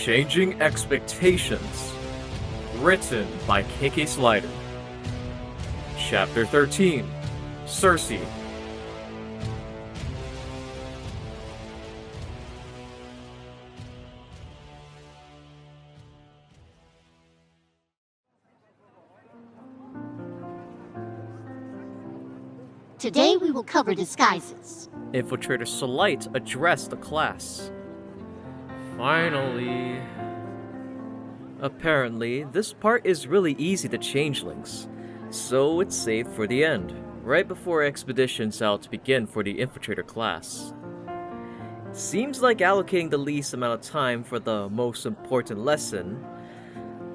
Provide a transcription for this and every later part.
Changing Expectations. Written by KK Slider. Chapter 13. Cersei. Today we will cover disguises. Infiltrator Solite addressed the class. Finally. Apparently, this part is really easy to changelings, so it's saved for the end, right before expedition's out to begin for the Infiltrator class. Seems like allocating the least amount of time for the most important lesson,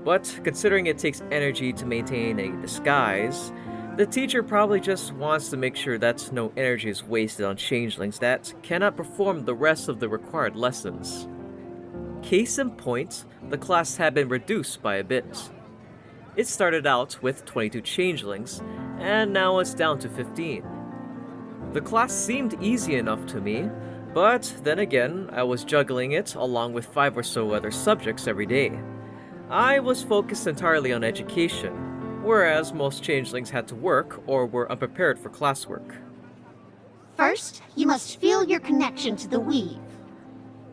but considering it takes energy to maintain a disguise, the teacher probably just wants to make sure that no energy is wasted on changelings that cannot perform the rest of the required lessons. Case in point, the class had been reduced by a bit. It started out with 22 changelings, and now it's down to 15. The class seemed easy enough to me, but then again, I was juggling it along with 5 or so other subjects every day. I was focused entirely on education, whereas most changelings had to work or were unprepared for classwork. First, you must feel your connection to the weave.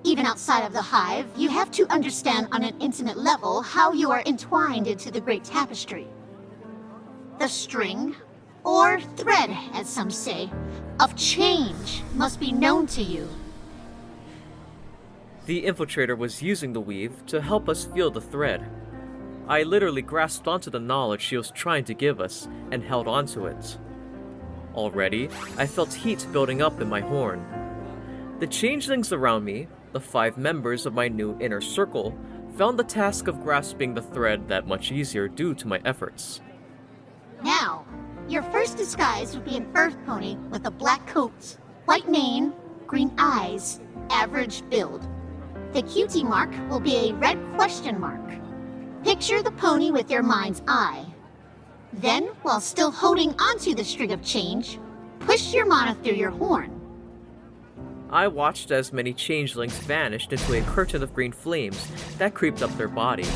Even outside of the hive, you have to understand on an intimate level how you are entwined into the great tapestry. The string, or thread as some say, of change must be known to you. The Infiltrator was using the weave to help us feel the thread. I literally grasped onto the knowledge she was trying to give us and held onto it. Already, I felt heat building up in my horn. The changelings around me, the 5 members of my new inner circle, found the task of grasping the thread that much easier due to my efforts. Now, your first disguise would be an earth pony with a black coat, white mane, green eyes, average build. The cutie mark will be a red question mark. Picture the pony with your mind's eye. Then, while still holding onto the string of change, push your mana through your horn. I watched as many changelings vanished into a curtain of green flames that creeped up their body.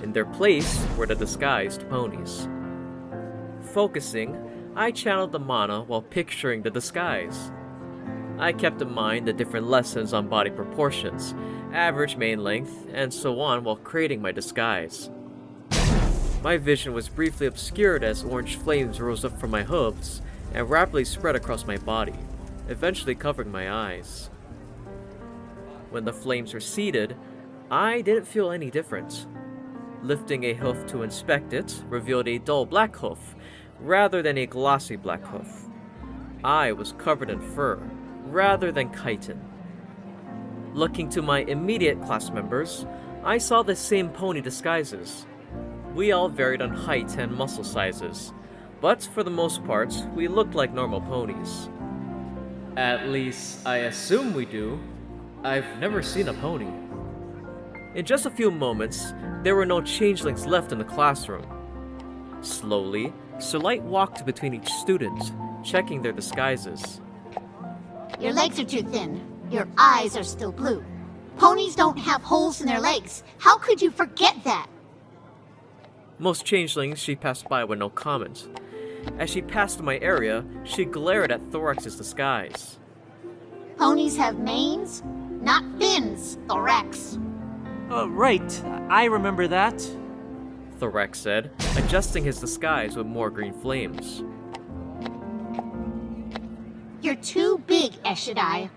In their place were the disguised ponies. Focusing, I channeled the mana while picturing the disguise. I kept in mind the different lessons on body proportions, average mane length, and so on while creating my disguise. My vision was briefly obscured as orange flames rose up from my hooves and rapidly spread across my body, eventually covering my eyes. When the flames receded, I didn't feel any different. Lifting a hoof to inspect it revealed a dull black hoof, rather than a glossy black hoof. I was covered in fur, rather than chitin. Looking to my immediate class members, I saw the same pony disguises. We all varied on height and muscle sizes, but for the most part, we looked like normal ponies. At least, I assume we do. I've never seen a pony. In just a few moments, there were no changelings left in the classroom. Slowly, Solite walked between each student, checking their disguises. Your legs are too thin. Your eyes are still blue. Ponies don't have holes in their legs. How could you forget that? Most changelings she passed by with no comment. As she passed my area, she glared at Thorax's disguise. Ponies have manes, not fins, Thorax. Right. I remember that. Thorax said, adjusting his disguise with more green flames. You're too big, Eshadai.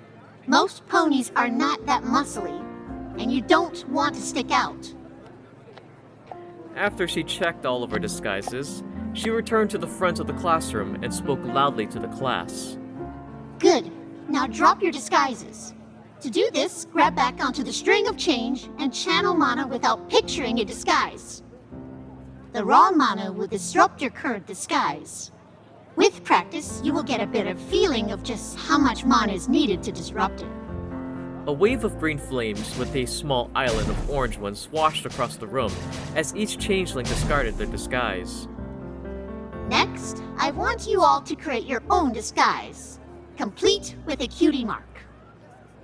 Most ponies are not that muscly, and you don't want to stick out. After she checked all of her disguises, she returned to the front of the classroom and spoke loudly to the class. Good. Now drop your disguises. To do this, grab back onto the string of change and channel mana without picturing a disguise. The raw mana will disrupt your current disguise. With practice, you will get a better feeling of just how much mana is needed to disrupt it. A wave of green flames with a small island of orange ones washed across the room as each changeling discarded their disguise. Next, I want you all to create your own disguise, complete with a cutie mark.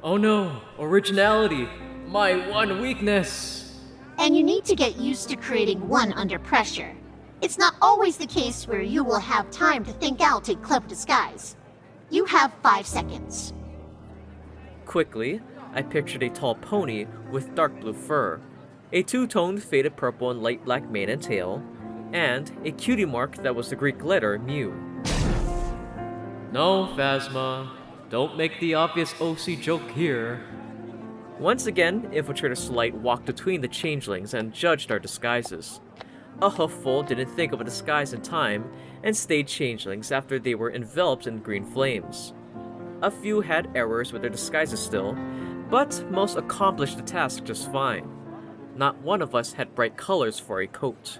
Oh no, originality! My one weakness! And you need to get used to creating one under pressure. It's not always the case where you will have time to think out a clever disguise. You have 5 seconds. Quickly, I pictured a tall pony with dark blue fur, a two-toned faded purple and light black mane and tail, and a cutie mark that was the Greek letter mu. No, Phasma. Don't make the obvious OC joke here. Once again, Infiltrator Slight walked between the changelings and judged our disguises. A Hoofful didn't think of a disguise in time and stayed changelings after they were enveloped in green flames. A few had errors with their disguises still, but most accomplished the task just fine. Not one of us had bright colors for a coat.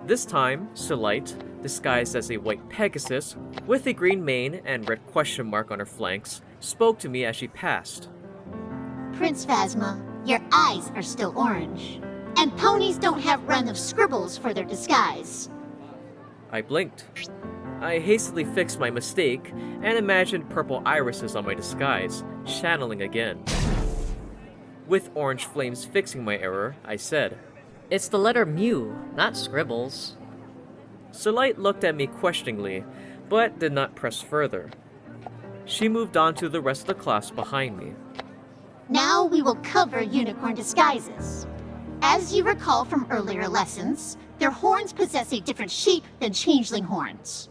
This time, Slight, disguised as a white Pegasus with a green mane and red question mark on her flanks, spoke to me as she passed. Prince Phasma, your eyes are still orange. And ponies don't have run of scribbles for their disguise. I blinked. I hastily fixed my mistake and imagined purple irises on my disguise, channeling again. With orange flames fixing my error, I said, It's the letter mu, not scribbles. Slight looked at me questioningly, but did not press further. She moved on to the rest of the class behind me. Now we will cover unicorn disguises. As you recall from earlier lessons, their horns possess a different shape than changeling horns.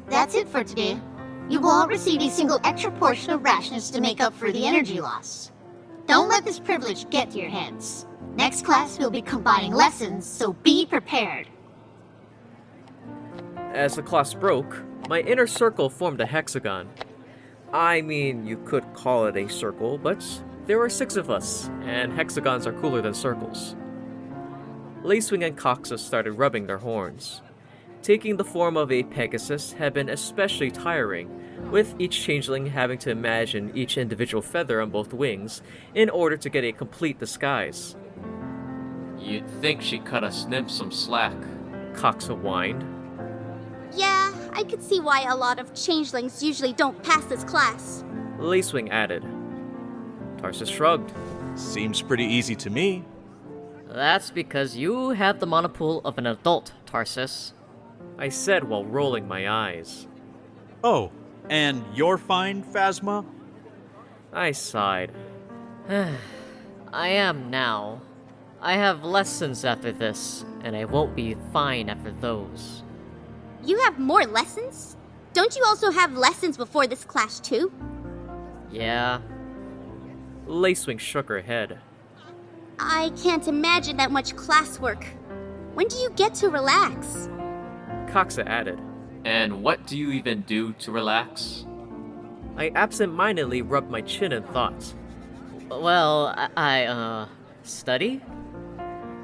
That's it for today. You will all receive a single extra portion of rations to make up for the energy loss. Don't let this privilege get to your heads. Next class we'll be combining lessons, so be prepared. As the class broke, my inner circle formed a hexagon. I mean, you could call it a circle, but there were 6 of us, and hexagons are cooler than circles. Lacewing and Coxus started rubbing their horns. Taking the form of a Pegasus had been especially tiring, with each changeling having to imagine each individual feather on both wings in order to get a complete disguise. You'd think she cut us nymphs some slack, Coxa whined. Yeah, I could see why a lot of changelings usually don't pass this class. Lacewing added. Tarsus shrugged. Seems pretty easy to me. That's because you have the monopool of an adult, Tarsus. I said while rolling my eyes. Oh, and you're fine, Phasma? I sighed. I am now. I have lessons after this, and I won't be fine after those. You have more lessons? Don't you also have lessons before this class too? Yeah. Lacewing shook her head. I can't imagine that much classwork. When do you get to relax? Coxa added. And what do you even do to relax? I absent-mindedly rubbed my chin in thought. Well, I study?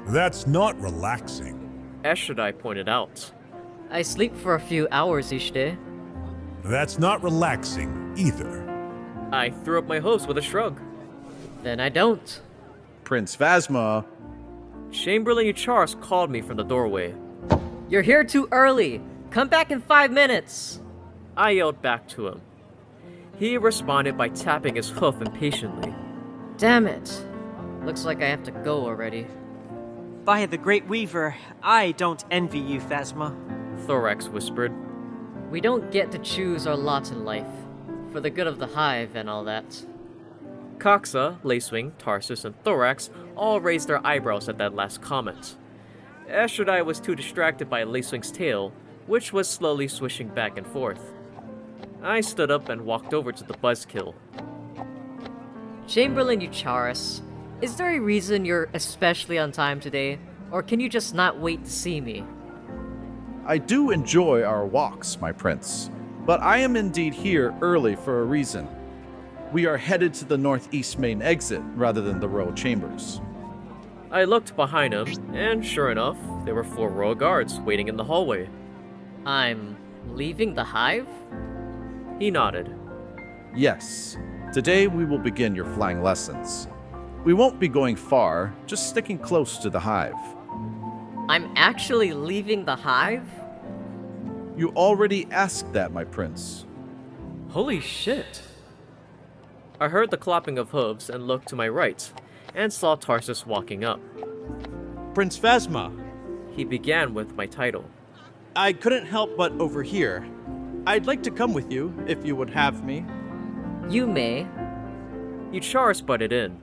That's not relaxing. Eshadai pointed out. I sleep for a few hours each day. That's not relaxing either. I threw up my hopes with a shrug. Then I don't. Prince Phasma. Chamberlain Ucharis called me from the doorway. You're here too early! Come back in 5 minutes! I yelled back to him. He responded by tapping his hoof impatiently. Damn it. Looks like I have to go already. By the Great Weaver, I don't envy you, Phasma. Thorax whispered. We don't get to choose our lot in life, for the good of the hive and all that. Coxa, Lacewing, Tarsus, and Thorax all raised their eyebrows at that last comment. Eshadai was too distracted by Lacewing's tail, which was slowly swishing back and forth. I stood up and walked over to the buzzkill. Chamberlain Ucharis, is there a reason you're especially on time today, or can you just not wait to see me? I do enjoy our walks, my prince, but I am indeed here early for a reason. We are headed to the northeast main exit rather than the royal chambers. I looked behind him, and sure enough, there were 4 royal guards waiting in the hallway. I'm leaving the hive? He nodded. Yes, today we will begin your flying lessons. We won't be going far, just sticking close to the hive. I'm actually leaving the hive? You already asked that, my prince. Holy shit! I heard the clopping of hooves and looked to my right, and saw Tarsus walking up. Prince Phasma, He began with my title. I couldn't help but overhear. I'd like to come with you, if you would have me. You may. Eucharis butted in.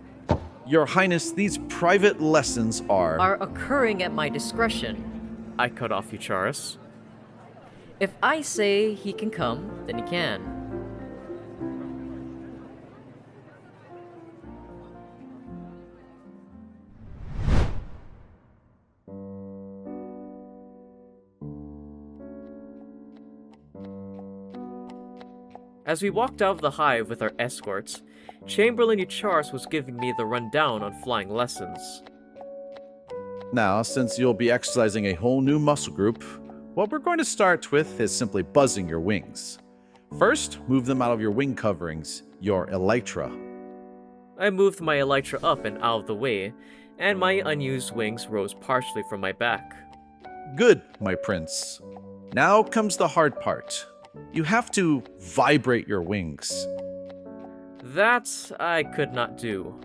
Your Highness, these private lessons Are occurring at my discretion. I cut off Eucharis. If I say he can come, then he can. As we walked out of the hive with our escorts, Chamberlain Eucharis was giving me the rundown on flying lessons. Now, since you'll be exercising a whole new muscle group, what we're going to start with is simply buzzing your wings. First, move them out of your wing coverings, your elytra. I moved my elytra up and out of the way, and my unused wings rose partially from my back. Good, my prince. Now comes the hard part. You have to vibrate your wings. That I could not do.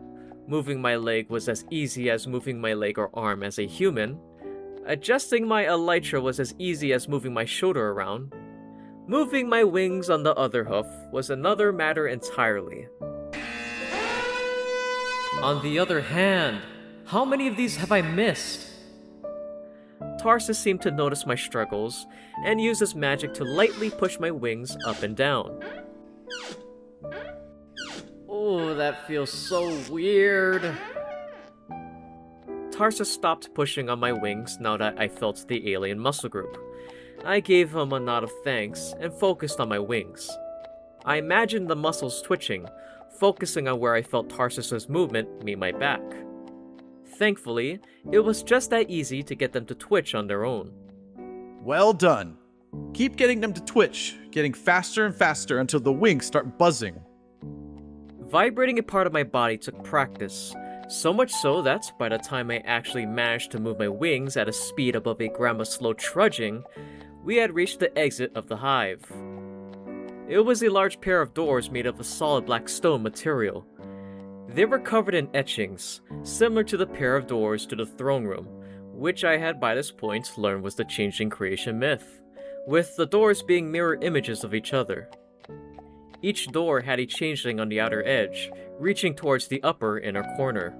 Moving my leg was as easy as moving my leg or arm as a human. Adjusting my elytra was as easy as moving my shoulder around. Moving my wings on the other hoof was another matter entirely. On the other hand, how many of these have I missed? Tarsus seemed to notice my struggles and used his magic to lightly push my wings up and down. Oh, that feels so weird. Tarsus stopped pushing on my wings now that I felt the alien muscle group. I gave him a nod of thanks and focused on my wings. I imagined the muscles twitching, focusing on where I felt Tarsus's movement meet my back. Thankfully, it was just that easy to get them to twitch on their own. Well done. Keep getting them to twitch, getting faster and faster until the wings start buzzing. Vibrating a part of my body took practice, so much so that by the time I actually managed to move my wings at a speed above a grandma's slow trudging, we had reached the exit of the hive. It was a large pair of doors made of a solid black stone material. They were covered in etchings, similar to the pair of doors to the throne room, which I had by this point learned was the changeling creation myth, with the doors being mirror images of each other. Each door had a changeling on the outer edge, reaching towards the upper inner corner.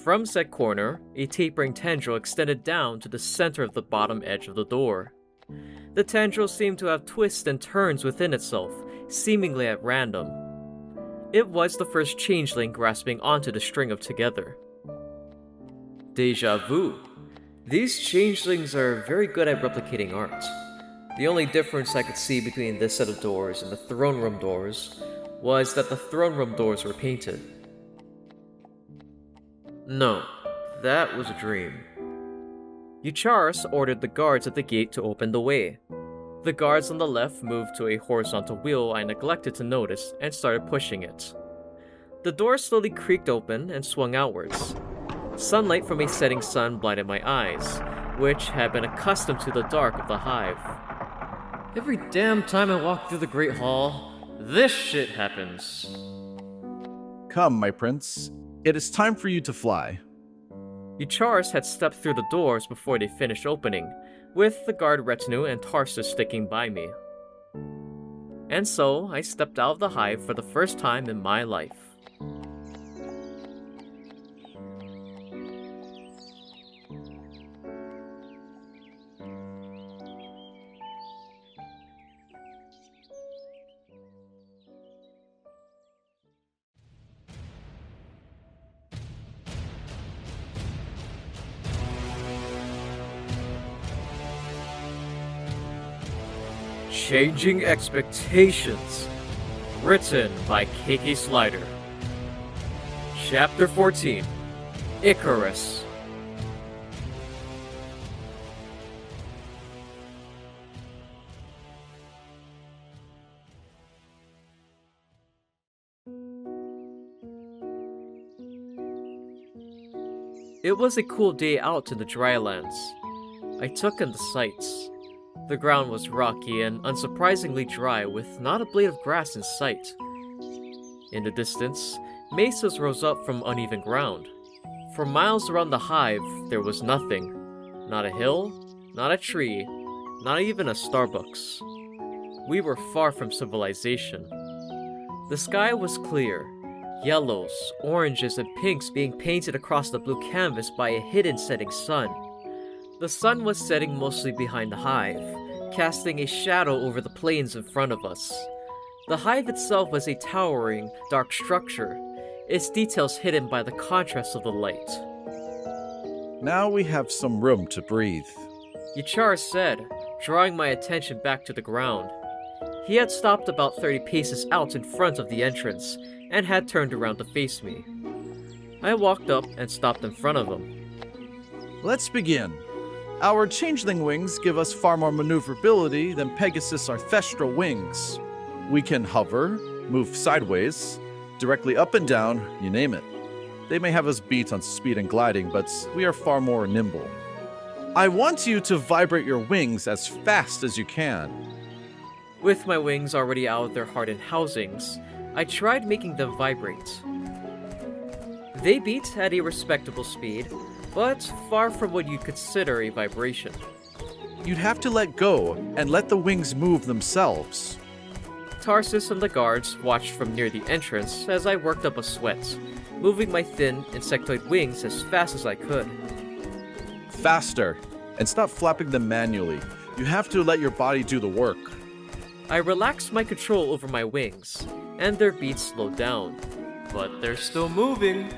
From said corner, a tapering tendril extended down to the center of the bottom edge of the door. The tendril seemed to have twists and turns within itself, seemingly at random. It was the first changeling grasping onto the string of together. Deja vu. These changelings are very good at replicating art. The only difference I could see between this set of doors and the throne room doors was that the throne room doors were painted. No, that was a dream. Eucharis ordered the guards at the gate to open the way. The guards on the left moved to a horizontal wheel I neglected to notice and started pushing it. The door slowly creaked open and swung outwards. Sunlight from a setting sun blinded my eyes, which had been accustomed to the dark of the hive. Every damn time I walk through the Great Hall, this shit happens. Come, my prince. It is time for you to fly. Eucharis had stepped through the doors before they finished opening, with the guard retinue and Tarsus sticking by me. And so, I stepped out of the hive for the first time in my life. Changing Expectations. Written by KK Slider. Chapter 14. Icarus. It was a cool day out in the drylands. I took in the sights. The ground was rocky and unsurprisingly dry, with not a blade of grass in sight. In the distance, mesas rose up from uneven ground. For miles around the hive, there was nothing. Not a hill, not a tree, not even a Starbucks. We were far from civilization. The sky was clear, yellows, oranges, and pinks being painted across the blue canvas by a hidden setting sun. The sun was setting mostly behind the hive, casting a shadow over the plains in front of us. The hive itself was a towering, dark structure, its details hidden by the contrast of the light. Now we have some room to breathe. Yachar said, drawing my attention back to the ground. He had stopped about 30 paces out in front of the entrance, and had turned around to face me. I walked up and stopped in front of him. Let's begin. Our changeling wings give us far more maneuverability than Pegasus' orchestral wings. We can hover, move sideways, directly up and down, you name it. They may have us beat on speed and gliding, but we are far more nimble. I want you to vibrate your wings as fast as you can. With my wings already out of their hardened housings, I tried making them vibrate. They beat at a respectable speed, but far from what you'd consider a vibration. You'd have to let go and let the wings move themselves. Tarsus and the guards watched from near the entrance as I worked up a sweat, moving my thin, insectoid wings as fast as I could. Faster, and stop flapping them manually. You have to let your body do the work. I relaxed my control over my wings, and their beats slowed down. But they're still moving.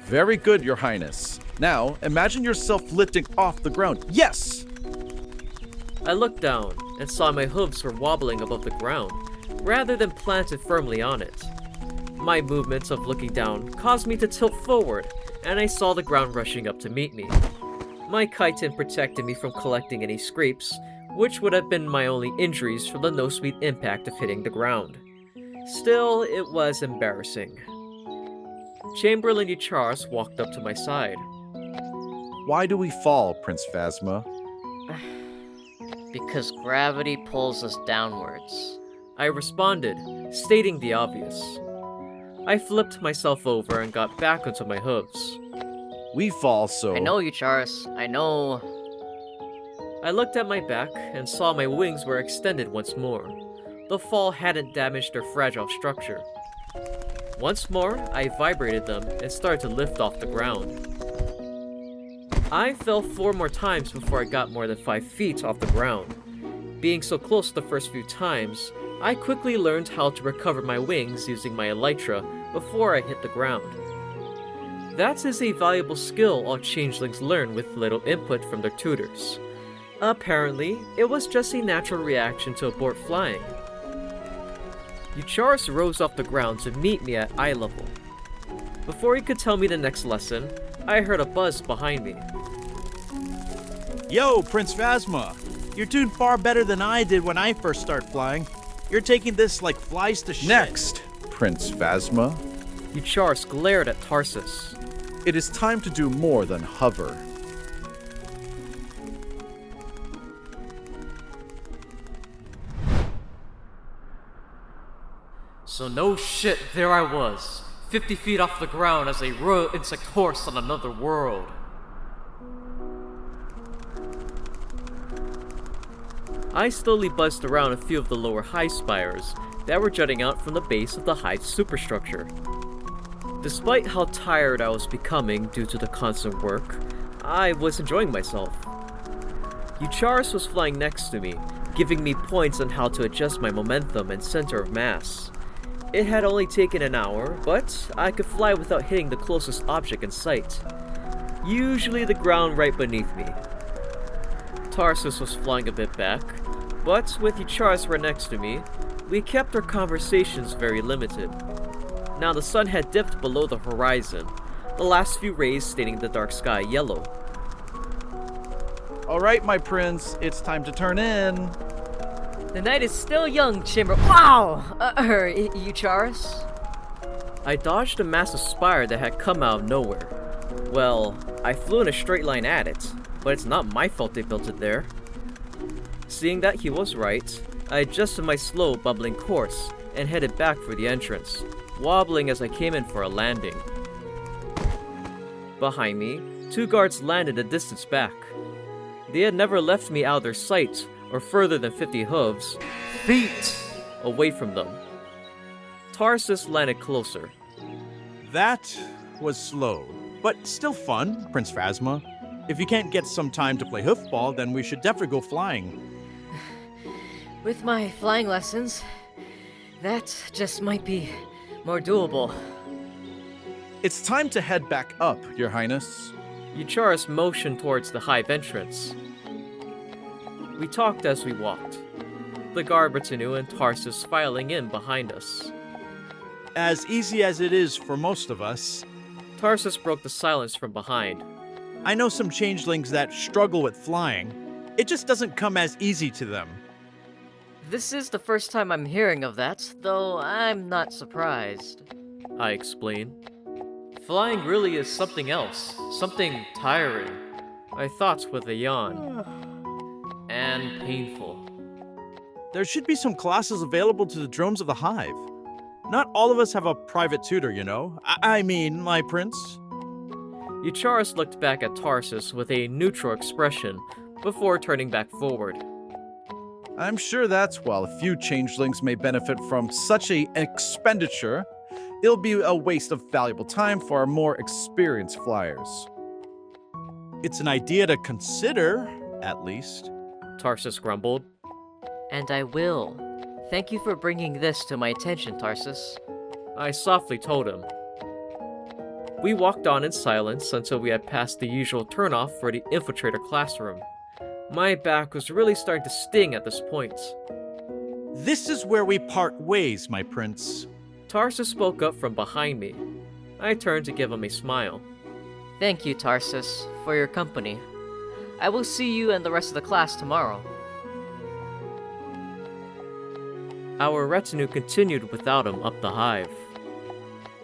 Very good, Your Highness. Now, imagine yourself lifting off the ground. Yes! I looked down and saw my hooves were wobbling above the ground, rather than planted firmly on it. My movements of looking down caused me to tilt forward, and I saw the ground rushing up to meet me. My chitin protected me from collecting any scrapes, which would have been my only injuries from the no-sweet impact of hitting the ground. Still, it was embarrassing. Chamberlain Yachar walked up to my side. Why do we fall, Prince Phasma? Because gravity pulls us downwards. I responded, stating the obvious. I flipped myself over and got back onto my hooves. We fall so... I know you, Charis. I know. I looked at my back and saw my wings were extended once more. The fall hadn't damaged their fragile structure. Once more, I vibrated them and started to lift off the ground. I fell 4 more times before I got more than 5 feet off the ground. Being so close the first few times, I quickly learned how to recover my wings using my elytra before I hit the ground. That is a valuable skill all changelings learn with little input from their tutors. Apparently, it was just a natural reaction to abort flying. Yachar rose off the ground to meet me at eye level. Before he could tell me the next lesson, I heard a buzz behind me. Yo, Prince Phasma! You're doing far better than I did when I first started flying. You're taking this like flies to shit. Next, Prince Phasma. Yachar glared at Tarsus. It is time to do more than hover. So no shit, there I was, 50 feet off the ground as a royal insect horse on another world. I slowly buzzed around a few of the lower hive spires that were jutting out from the base of the hive superstructure. Despite how tired I was becoming due to the constant work, I was enjoying myself. Yachar was flying next to me, giving me points on how to adjust my momentum and center of mass. It had only taken an hour, but I could fly without hitting the closest object in sight, usually the ground right beneath me. Tarsus was flying a bit back, but with Yachar right next to me, we kept our conversations very limited. Now the sun had dipped below the horizon, the last few rays staining the dark sky yellow. All right, my prince, it's time to turn in. The night is still young, Wow! Yachar? I dodged a massive spire that had come out of nowhere. Well, I flew in a straight line at it, but it's not my fault they built it there. Seeing that he was right, I adjusted my slow, bubbling course and headed back for the entrance, wobbling as I came in for a landing. Behind me, 2 guards landed a distance back. They had never left me out of their sight or further than 50 hooves Feet! away from them. Tarsus landed closer. That was slow, but still fun, Prince Phasma. If you can't get some time to play hoofball, then we should definitely go flying. With my flying lessons, that just might be more doable. It's time to head back up, Your Highness. Eucharis motioned towards the hive entrance. We talked as we walked, the guard Retinue and Tarsus filing in behind us. As easy as it is for most of us, Tarsus broke the silence from behind. I know some changelings that struggle with flying. It just doesn't come as easy to them. This is the first time I'm hearing of that, though I'm not surprised. I explained. Flying really is something else, something tiring, I thought with a yawn. And painful. There should be some classes available to the drones of the hive. Not all of us have a private tutor, you know. I mean, my prince. Eucharis looked back at Tarsus with a neutral expression before turning back forward. I'm sure that while a few changelings may benefit from such an expenditure, it'll be a waste of valuable time for our more experienced flyers. It's an idea to consider, at least. Tarsus grumbled. And I will. Thank you for bringing this to my attention, Tarsus. I softly told him. We walked on in silence until we had passed the usual turnoff for the infiltrator classroom. My back was really starting to sting at this point. This is where we part ways, my prince. Tarsus spoke up from behind me. I turned to give him a smile. Thank you, Tarsus, for your company. I will see you and the rest of the class tomorrow. Our retinue continued without him up the hive.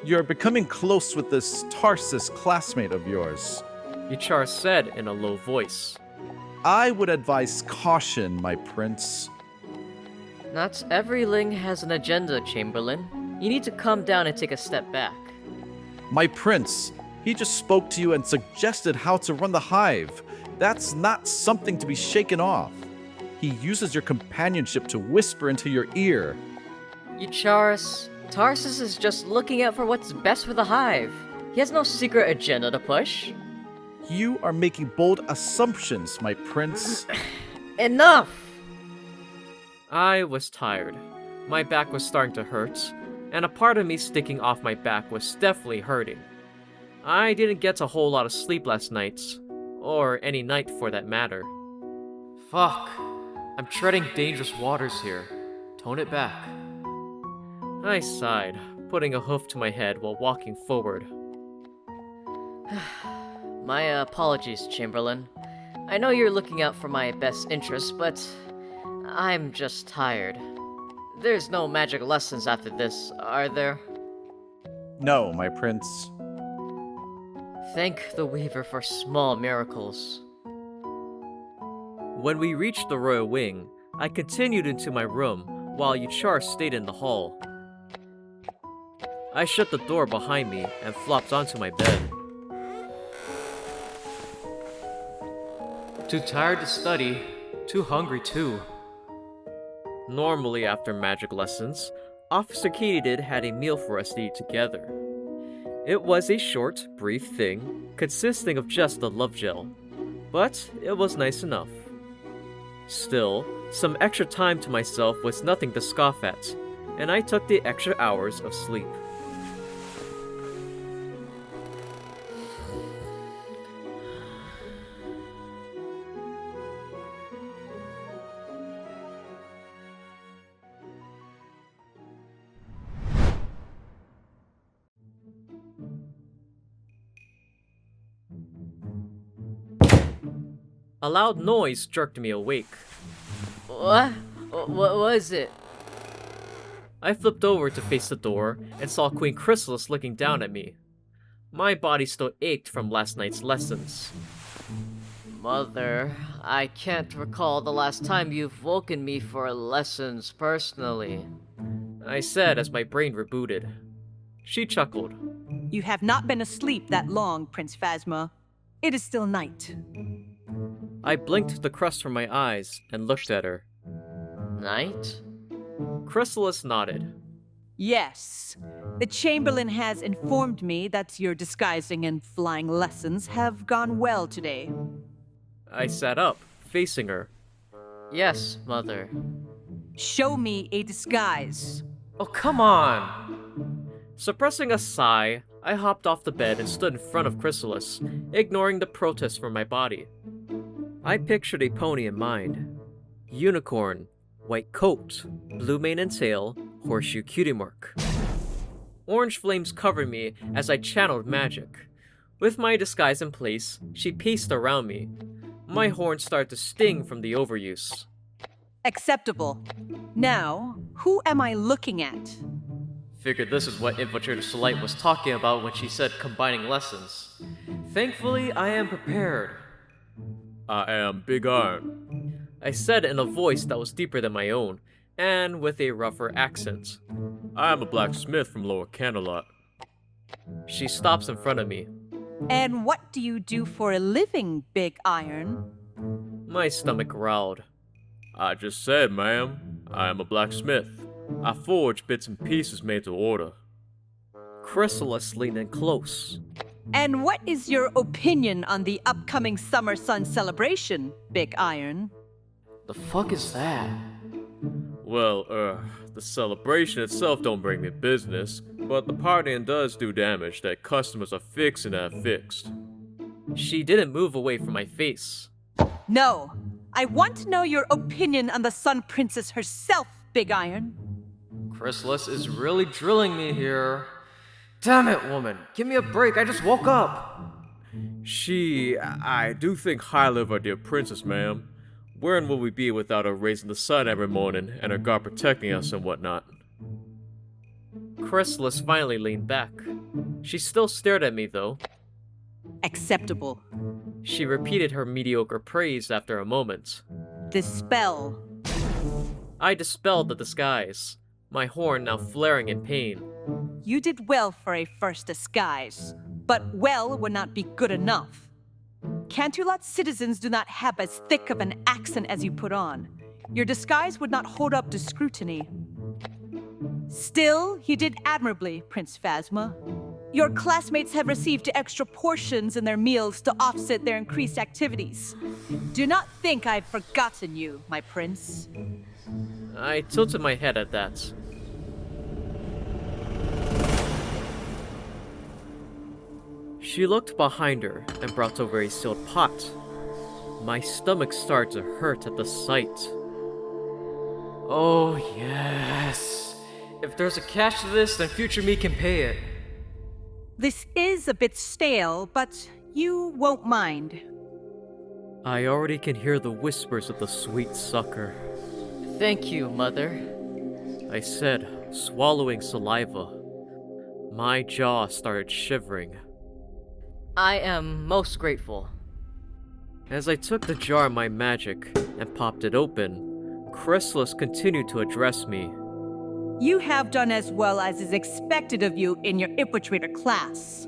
You're becoming close with this Tarsus classmate of yours. Eucharis said in a low voice. I would advise caution, my prince. Not every Ling has an agenda, Chamberlain. You need to calm down and take a step back. My prince, he just spoke to you and suggested how to run the hive. That's not something to be shaken off. He uses your companionship to whisper into your ear. Eucharis, Tarsus is just looking out for what's best for the hive. He has no secret agenda to push. You are making bold assumptions, my prince. Enough! I was tired. My back was starting to hurt, and a part of me sticking off my back was definitely hurting. I didn't get a whole lot of sleep last night, or any night for that matter. Fuck. I'm treading dangerous waters here. Tone it back. I sighed, putting a hoof to my head while walking forward. My apologies, Chamberlain. I know you're looking out for my best interests, but I'm just tired. There's no magic lessons after this, are there? No, my prince. Thank the Weaver for small miracles. When we reached the royal wing, I continued into my room while Eucharis stayed in the hall. I shut the door behind me and flopped onto my bed. Too tired to study. Too hungry too. Normally after magic lessons, Officer Katydid had a meal for us to eat together. It was a short, brief thing, consisting of just the love gel, but it was nice enough. Still, some extra time to myself was nothing to scoff at, and I took the extra hours of sleep. A loud noise jerked me awake. What? What was it? I flipped over to face the door and saw Queen Chrysalis looking down at me. My body still ached from last night's lessons. Mother, I can't recall the last time you've woken me for lessons personally. I said as my brain rebooted. She chuckled. You have not been asleep that long, Prince Phasma. It is still night. I blinked the crust from my eyes and looked at her. Night? Chrysalis nodded. Yes. The Chamberlain has informed me that your disguising and flying lessons have gone well today. I sat up, facing her. Yes, Mother. Show me a disguise. Oh, come on! Suppressing a sigh, I hopped off the bed and stood in front of Chrysalis, ignoring the protest from my body. I pictured a pony in mind. Unicorn, white coat, blue mane and tail, horseshoe cutie mark. Orange flames covered me as I channeled magic. With my disguise in place, she paced around me. My horn started to sting from the overuse. Acceptable. Now, who am I looking at? Figured this is what Infiltrator Solite was talking about when she said combining lessons. Thankfully, I am prepared. I am Big Iron. I said in a voice that was deeper than my own, and with a rougher accent. I am a blacksmith from Lower Candlelot. She stops in front of me. And what do you do for a living, Big Iron? My stomach growled. I just said, ma'am, I am a blacksmith. I forge bits and pieces made to order. Chrysalis leaned in close. And what is your opinion on the upcoming Summer Sun celebration, Big Iron? The fuck is that? Well, the celebration itself don't bring me business, but the partying does do damage that customers are fixing to have fixed. She didn't move away from my face. No, I want to know your opinion on the Sun Princess herself, Big Iron. Chrysalis is really drilling me here. Damn it, woman. Give me a break. I just woke up. I do think highly of our dear princess, ma'am. Where will we be without her raising the sun every morning and her guard protecting us and whatnot? Chrysalis finally leaned back. She still stared at me, though. Acceptable. She repeated her mediocre praise after a moment. Dispel. I dispelled the disguise, my horn now flaring in pain. You did well for a first disguise, but well would not be good enough. Canterlot citizens do not have as thick of an accent as you put on. Your disguise would not hold up to scrutiny. Still, you did admirably, Prince Phasma. Your classmates have received extra portions in their meals to offset their increased activities. Do not think I've forgotten you, my prince. I tilted my head at that. She looked behind her and brought over a sealed pot. My stomach started to hurt at the sight. Oh, yes. If there's a catch to this, then future me can pay it. This is a bit stale, but you won't mind. I already can hear the whispers of the sweet sucker. Thank you, Mother. I said, swallowing saliva. My jaw started shivering. I am most grateful. As I took the jar of my magic and popped it open, Chrysalis continued to address me. You have done as well as is expected of you in your Infiltrator class.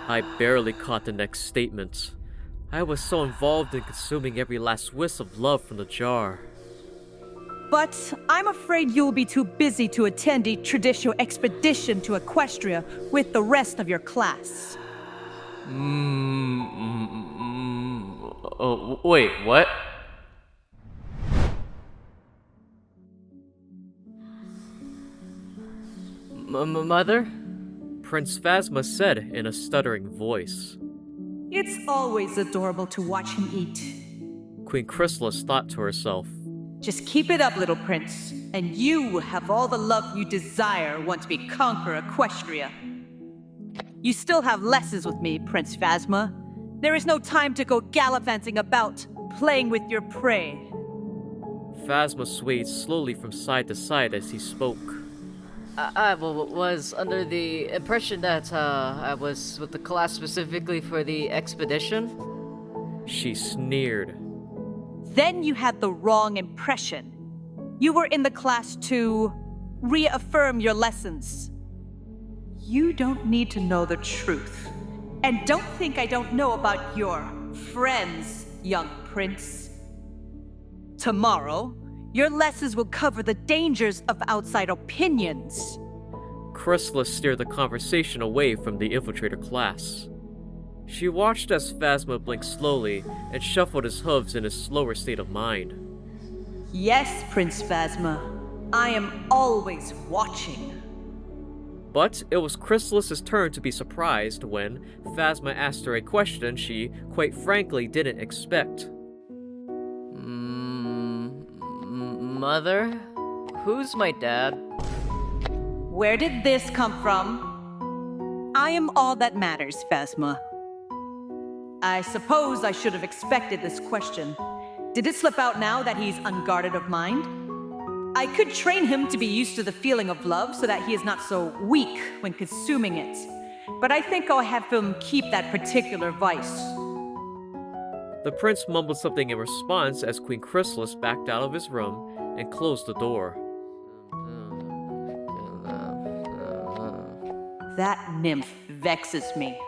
I barely caught the next statement. I was so involved in consuming every last wisp of love from the jar. But I'm afraid you'll be too busy to attend a traditional expedition to Equestria with the rest of your class. Oh, wait, what? Mother? Prince Phasma said in a stuttering voice. It's always adorable to watch him eat. Queen Chrysalis thought to herself. Just keep it up, little prince, and you will have all the love you desire once we conquer Equestria. You still have lessons with me, Prince Phasma. There is no time to go gallivanting about, playing with your prey. Phasma swayed slowly from side to side as he spoke. I was under the impression that I was with the class specifically for the expedition. She sneered. Then you had the wrong impression. You were in the class to reaffirm your lessons. You don't need to know the truth. And don't think I don't know about your friends, young prince. Tomorrow, your lessons will cover the dangers of outside opinions. Chrysalis steered the conversation away from the infiltrator class. She watched as Phasma blinked slowly and shuffled his hooves in a slower state of mind. Yes, Prince Phasma. I am always watching. But it was Chrysalis's turn to be surprised when Phasma asked her a question she, quite frankly, didn't expect. Mother? Who's my dad? Where did this come from? I am all that matters, Phasma. I suppose I should have expected this question. Did it slip out now that he's unguarded of mind? I could train him to be used to the feeling of love so that he is not so weak when consuming it. But I think I'll have him keep that particular vice. The prince mumbled something in response as Queen Chrysalis backed out of his room and closed the door. That nymph vexes me.